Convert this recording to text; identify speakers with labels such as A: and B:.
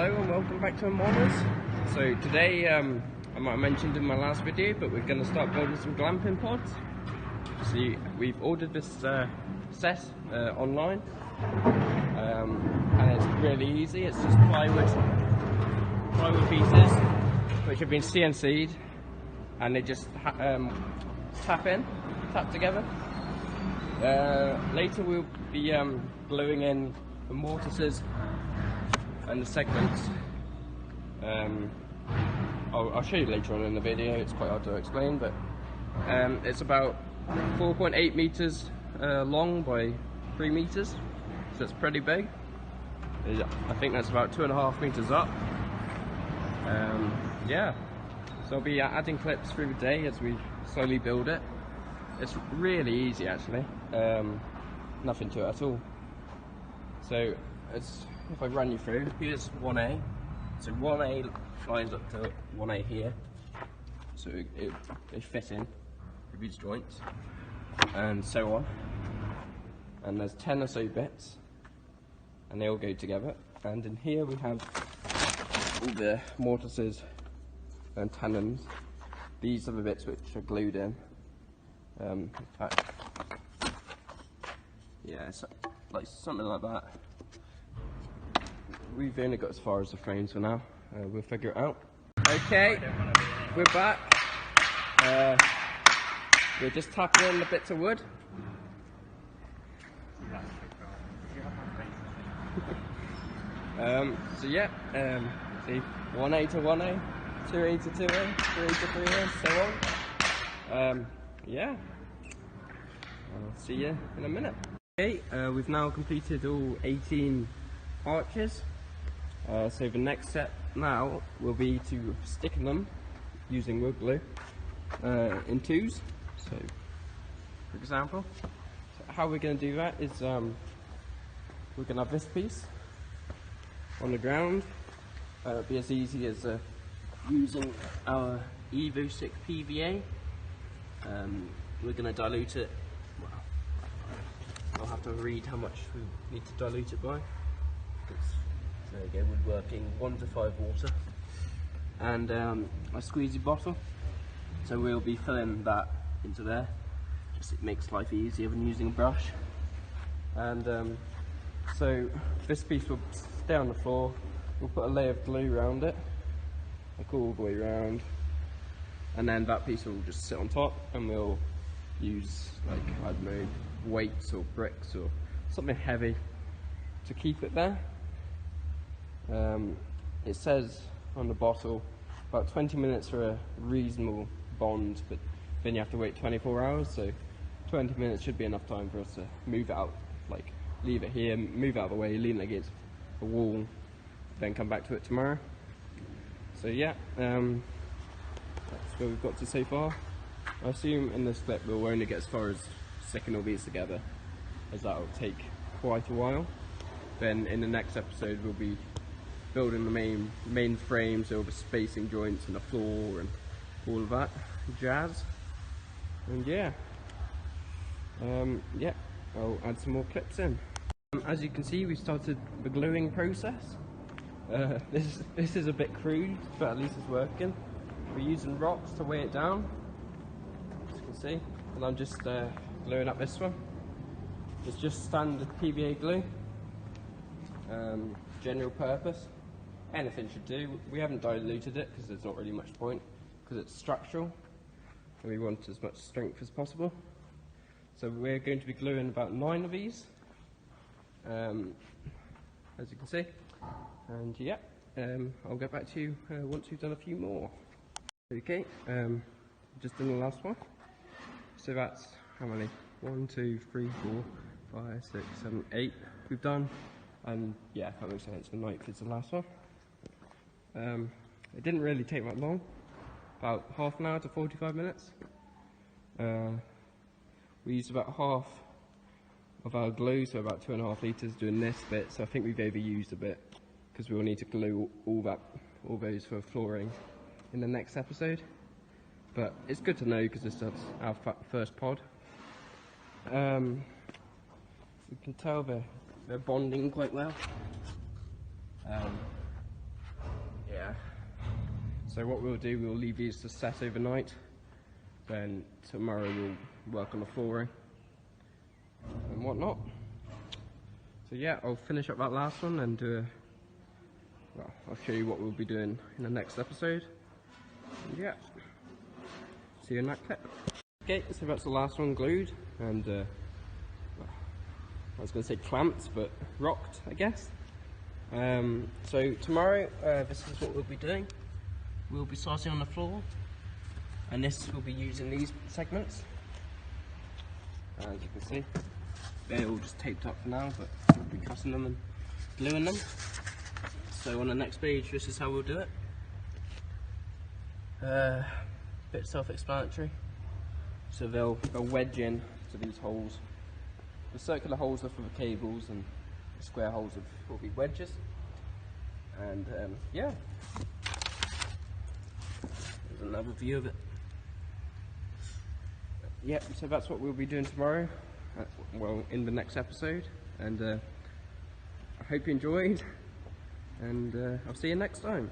A: Hello and welcome back to Modders. So today, I might have mentioned in my last video, but we're going to start building some glamping pods. See, we've ordered this set online, and it's really easy. It's just plywood pieces which have been CNC'd, and they just tap together. Later we'll be gluing in the mortises and the segments. I'll show you later on in the video. It's quite hard to explain, but it's about 4.8 meters long by 3 meters, so it's pretty big. I think that's about 2.5 meters up. Yeah, so I'll be adding clips through the day as we slowly build it. It's really easy actually, nothing to it at all. So if I run you through, here's 1A. So 1A lines up to 1A here. So they fit in with these joints, and so on. And there's 10 or so bits, and they all go together. And in here we have all the mortises and tenons. These are the bits which are glued in. In fact, yeah, so, like something like that. We've only got as far as the frames for now. We'll figure it out. Okay, we're back. We're just tapping in the bits of wood. So yeah, see, 1A to 1A, 2A to 2A, 3A to 3A, so on. Yeah, I'll see you in a minute. Okay, we've now completed all 18 arches. So the next step now will be to stick them using wood glue in twos. So, for example, how we're going to do that is we're going to have this piece on the ground. It'll be as easy as using our Evo 6 PVA. We're going to dilute it. Well, I'll have to read how much we need to dilute it by. There we go, woodworking 1 to 5 water, and a squeezy bottle. So we'll be filling that into there. Just it makes life easier than using a brush. And so this piece will stay on the floor. We'll put a layer of glue around it, like all the way around, and then that piece will just sit on top, and we'll use, like, I don't know, weights or bricks or something heavy to keep it there. It says on the bottle about 20 minutes for a reasonable bond, but then you have to wait 24 hours, so 20 minutes should be enough time for us to move it out, like leave it here, move it out of the way, lean it against the wall, then come back to it tomorrow. So yeah, that's where we've got to so far. I assume in this clip we'll only get as far as sticking all these together, as that will take quite a while. Then in the next episode we'll be building the main frame, so all the spacing joints and the floor and all of that jazz. And yeah, yeah, I'll add some more clips in. As you can see, we started the gluing process. This is a bit crude, but at least it's working. We're using rocks to weigh it down, as you can see, and I'm just gluing up this one. It's just standard PVA glue, general purpose. Anything should do. We haven't diluted it because there's not really much point, because it's structural and we want as much strength as possible. So we're going to be gluing about 9 of these, as you can see. And yeah, I'll get back to you once we've done a few more. Okay, just done the last one. So that's how many? 1, 2, 3, 4, 5, 6, 7, 8 we've done. And yeah, that makes sense. The 9th is the last one. It didn't really take that long, about half an hour to 45 minutes. We used about half of our glue, so about 2.5 litres doing this bit, so I think we've overused a bit, because we'll need to glue all those for flooring in the next episode. But it's good to know, because this is our first pod. You can tell they're bonding quite well. So what we'll do, we'll leave these to set overnight. Then tomorrow we'll work on the flooring and whatnot. So yeah, I'll finish up that last one and well, I'll show you what we'll be doing in the next episode. And yeah, see you in that clip. Okay, so that's the last one glued, and well, I was going to say clamped, but rocked, I guess. So tomorrow, this is what we'll be doing. We'll be starting on the floor, and this will be using these segments. As you can see, they're all just taped up for now, but we'll be cutting them and gluing them. So on the next page, this is how we'll do it. Bit self-explanatory. So they'll wedge in to these holes. The circular holes are for the cables, and the square holes will be wedges. And yeah, there's another view of it. Yeah, so that's what we'll be doing tomorrow. Well, in the next episode. And I hope you enjoyed. And I'll see you next time.